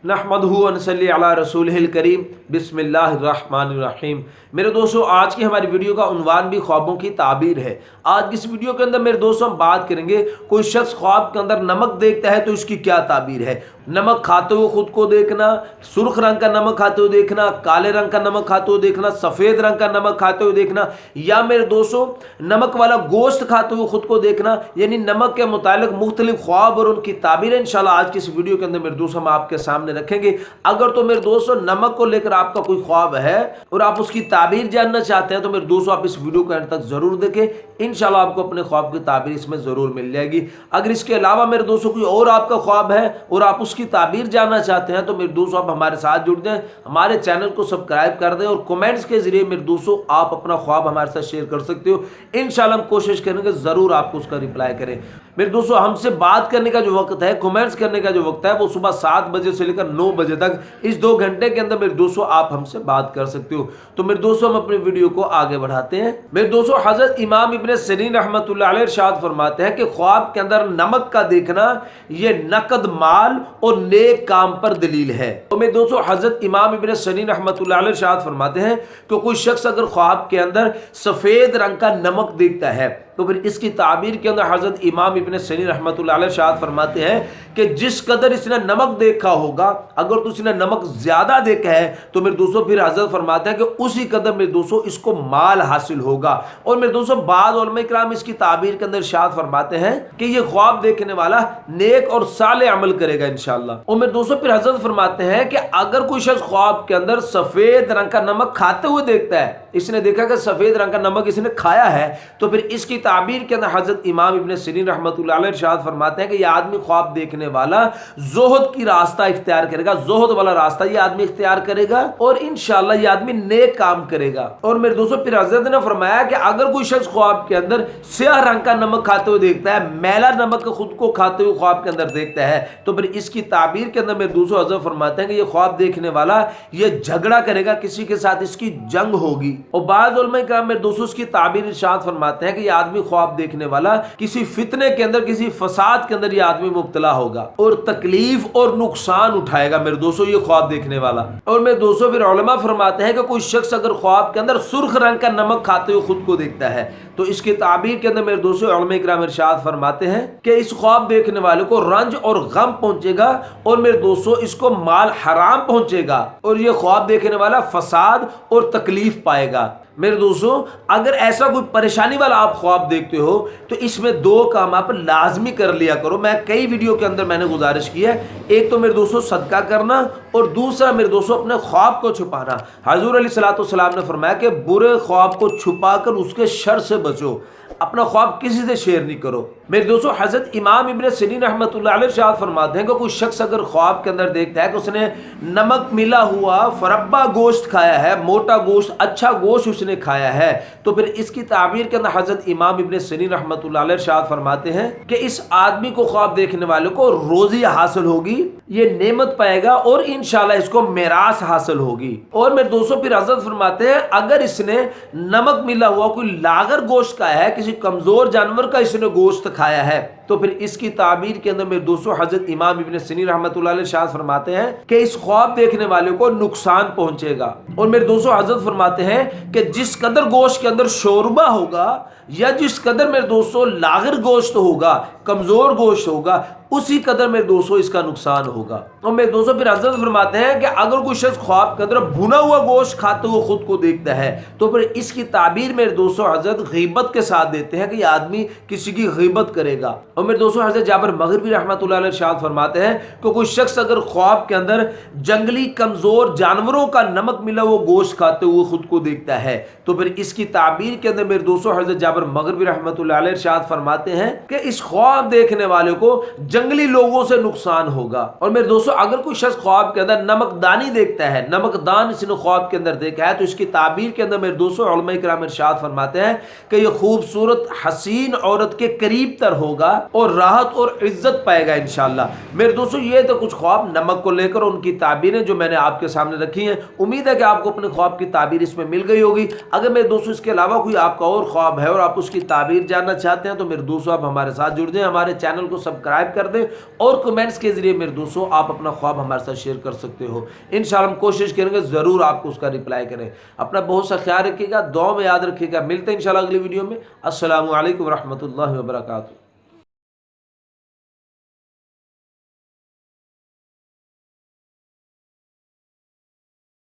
नहमदहू व नसल्ली अला रसूलिहिल करीम बिस्मिल्लाहिर्रहमानिर्रहीम। मेरे दोस्तों, आज की हमारी वीडियो का उन्वान भी ख्वाबों की ताबीर है। आज की इस वीडियो के अंदर मेरे दोस्तों हम बात करेंगे, कोई शख्स ख्वाब के अंदर नमक देखता है तो इसकी क्या ताबीर है। नमक खाते हुए खुद को देखना, सुर्ख रंग का नमक खाते हुए देखना, काले रंग का नमक खाते हुए देखना, सफ़ेद रंग का नमक खाते हुए देखना, या मेरे दोस्तों नमक वाला गोश्त खाते हुए खुद को देखना, यानी नमक के मुतालिक मुख्तलिफ ख्वाब और उनकी ताबीर इंशाल्लाह आज की इस वीडियो के अंदर मेरे दोस्तों हम आपके सामने रखेंगे। अगर तो मेरे दोस्तों नमक को लेकर आपका कोई ख्वाब है और आप उसकी ताबीर जानना चाहते हैं तो मेरे दोस्तों आप इस वीडियो को अंत तक जरूर देखें, इंशाल्लाह आपको अपने ख्वाब की ताबीर इसमें जरूर मिल जाएगी। अगर इसके अलावा मेरे दोस्तों कोई और आपका ख्वाब है और आप उसकी ताबीर जानना चाहते हैं तो मेरे दोस्तों आप हमारे साथ जुड़ जाएं, हमारे चैनल को सब्सक्राइब कर दें और कमेंट्स के जरिए मेरे दोस्तों आप अपना ख्वाब हमारे साथ शेयर कर सकते हो। इंशाल्लाह हम कोशिश करेंगे जरूर आपको उसका रिप्लाई करें। मेरे दोस्तों हमसे बात करने का जो वक्त है, कमेंट्स करने का जो वक्त है, वो सुबह 7 बजे से लेकर 9 बजे तक, इस 2 घंटे के अंदर मेरे दोस्तों आप हमसे बात कर सकते हो। तो मेरे दोस्तों हम अपनी वीडियो को आगे बढ़ाते हैं। मेरे दोस्तों हजरत इमाम इब्न सिरीन रहमतुल्लाह अलैह इरशाद फरमाते हैं कि ख्वाब के अंदर नमक का देखना ये नकद माल और नेक काम पर दलील है। तो मेरे दोस्तों हजरत इमाम इब्न सिरीन रहमतुल्लाह अलैह इरशाद फरमाते हैं कि कोई शख्स अगर ख्वाब के अंदर सफेद रंग का नमक देखता है तो फिर इसकी ताबीर के अंदर हजरत इमाम इब्न सिरीन रहमतुल्लाह अलैह इरशाद फरमाते हैं कि जिस कदर इसने नमक देखा होगा, अगर तो इसने नमक ज्यादा देखा है तो मेरे दोस्तों फिर हजरत फरमाते हैं कि उसी कदर मेरे दोस्तों इसको माल हासिल होगा। और मेरे दोस्तों बाद उलमा इकराम इसकी ताबीर के अंदर इरशाद फरमाते हैं कि ये ख्वाब देखने वाला नेक और साले अमल करेगा इंशाअल्लाह। और मेरे दोस्तों फिर हजरत फरमाते हैं कि अगर कोई शख्स ख्वाब के अंदर सफेद रंग का नमक खाते हुए देखता है, इसने देखा कि सफेद रंग का नमक इसने खाया है, तो फिर इसकी ताबीर के अंदर हजरत इमाम इब्न सिरीन रहमतुल्लाह अलैह इरशाद फरमाते हैं कि यह आदमी ख्वाब देखने वाला ज़ुहद की रास्ता इख्तियार करेगा, ज़ुहद वाला रास्ता यह आदमी इख्तियार करेगा और इंशाअल्लाह यह आदमी नेक काम करेगा। और मेरे दोस्तों फिर हजरत ने फरमाया कि अगर कोई शख्स ख्वाब के अंदर स्याह रंग का नमक खाते हुए देखता है, मैला नमक को खुद को खाते हुए ख्वाब के अंदर देखता है, तो फिर इसकी ताबीर के अंदर मेरे दोस्तों हजरत फरमाते हैं कि यह ख्वाब देखने वाला यह झगड़ा करेगा, किसी के साथ इसकी जंग होगी। और बाद उलमा इकराम मेरे दोस्तों इसकी ताबीर इरशाद फरमाते हैं कि यह आदमी ख्वाब देखने वाला किसी फितने के अंदर, किसी फसाद के अंदर यह आदमी मुब्तला होगा और तकलीफ और नुकसान उठाएगा मेरे दोस्तों ये ख्वाब देखने वाला। और मेरे दोस्तों फिर उलमा फरमाते हैं कि कोई शख्स अगर ख्वाब के अंदर सुर्ख रंग का नमक खाते हुए खुद को देखता है तो इसकी ताबीर के अंदर मेरे दोस्तों उलमा इकराम इरशाद फरमाते हैं कि इस ख्वाब देखने वाले को रंज और गम पहुंचेगा और मेरे दोस्तों इसको माल हराम पहुंचेगा और ये ख्वाब देखने वाला फसाद और तकलीफ पाएगा। मेरे दोस्तों अगर ऐसा कोई परेशानी वाला आप ख्वाब देखते हो तो इसमें 2 काम आप लाजमी कर लिया करो। मैं कई वीडियो के अंदर मैंने गुजारिश की है, एक तो मेरे दोस्तों सदका करना और दूसरा मेरे दोस्तों अपने ख्वाब को छुपाना। हुजूर अलैहिस्सलातु वस्सलाम ने फरमाया कि बुरे ख्वाब को छुपाकर उसके शर से बचो, अपना ख्वाब किसी से शेयर नहीं करो। मेरे दोस्तों हजरत इमाम इब्न सिरीन रहमतुल्लाह अलैह इरशाद फरमाते हैं कि कोई शख्स अगर ख्वाब के अंदर देखता है कि उसने नमक मिला हुआ फरब्बा गोश्त खाया है, मोटा गोश्त, अच्छा गोश्त उसने खाया है, तो फिर इसकी ताबीर के अंदर हजरत इमाम इब्न सिरीन रहमतुल्लाह अलैह इरशाद फरमाते हैं कि इस आदमी को ख्वाब देखने वाले को रोजी हासिल होगी, ये नेमत पाएगा और इंशाल्लाह इसको मेरास हासिल होगी। और मेरे दोस्तों फिर हजरत फरमाते हैं अगर इसने नमक मिला हुआ कोई लागर गोश्त खाया है, किसी कमजोर जानवर का इसने गोश्त खाया है, तो फिर इसकी ताबीर के अंदर मेरे दोस्तों हजरत इमाम इब्न सिरीन रहमतुल्लाह अलैह इरशाद फरमाते हैं कि इस ख्वाब देखने वाले को नुकसान पहुंचेगा। और मेरे दोस्तों हजरत फरमाते हैं कि जिस कदर गोश्त के अंदर शोरबा होगा या जिस कदर मेरे दोस्तों लागर गोश्त होगा, कमजोर गोश्त होगा, उसी कदर मेरे दोस्तों इसका नुकसान होगा। और मेरे दोस्तों फिर हजरत फरमाते हैं कि अगर कोई शख्स ख्वाब के अंदर भुना हुआ गोश्त खाते हुए खुद को देखता है तो फिर इसकी ताबीर मेरे दोस्तों हजरत गीबत के साथ देते हैं कि यह आदमी किसी की गीबत करेगा। और मेरे दोस्तों हजरत जाबिर मग़रिबी रहमतुल्लाह अलैह इरशाद फरमाते हैं कि कोई शख्स अगर ख्वाब के अंदर जंगली कमजोर जानवरों का नमक मिला हुआ गोश्त खाते हुए खुद को देखता है तो फिर इसकी ताबीर के अंदर मेरे दोस्तों हजरत जाबिर मग़रिबी रहमतुल्लाह अलैह इरशाद फरमाते हैं कि इस ख्वाब देखने वाले को जंगली लोगों से नुकसान होगा। और मेरे दोस्तों अगर कोई शख्स ख्वाब के अंदर नमकदानी देखता है, नमकदान इसने ख्वाब के अंदर देखा है, तो इसकी ताबीर के अंदर मेरे दोस्तों उलमा इकराम इरशाद फरमाते हैं कि यह खूबसूरत हसीन औरत के करीब तर होगा اور راحت اور عزت پائے گا انشاءاللہ۔ میرے دوستو یہ تو کچھ خواب نمک کو لے کر ان کی تعبیریں جو میں نے آپ کے سامنے رکھی ہیں، امید ہے کہ آپ کو اپنے خواب کی تعبیر اس میں مل گئی ہوگی۔ اگر میرے دوستو اس کے علاوہ کوئی آپ کا اور خواب ہے اور آپ اس کی تعبیر جاننا چاہتے ہیں تو میرے دوستو آپ ہمارے ساتھ جڑ جائیں، ہمارے چینل کو سبسکرائب کر دیں اور کمنٹس کے ذریعے میرے دوستو آپ اپنا خواب ہمارے ساتھ شیئر کر سکتے ہو۔ انشاءاللہ ہم کوشش کریں گے ضرور آپ کو اس کا رپلائی کریں۔ اپنا بہت سا خیال رکھیے گا، دعاؤں میں یاد رکھیے گا۔ ملتے ہیں انشاءاللہ اگلی ویڈیو میں۔ السلام علیکم ورحمۃ اللہ وبرکاتہ۔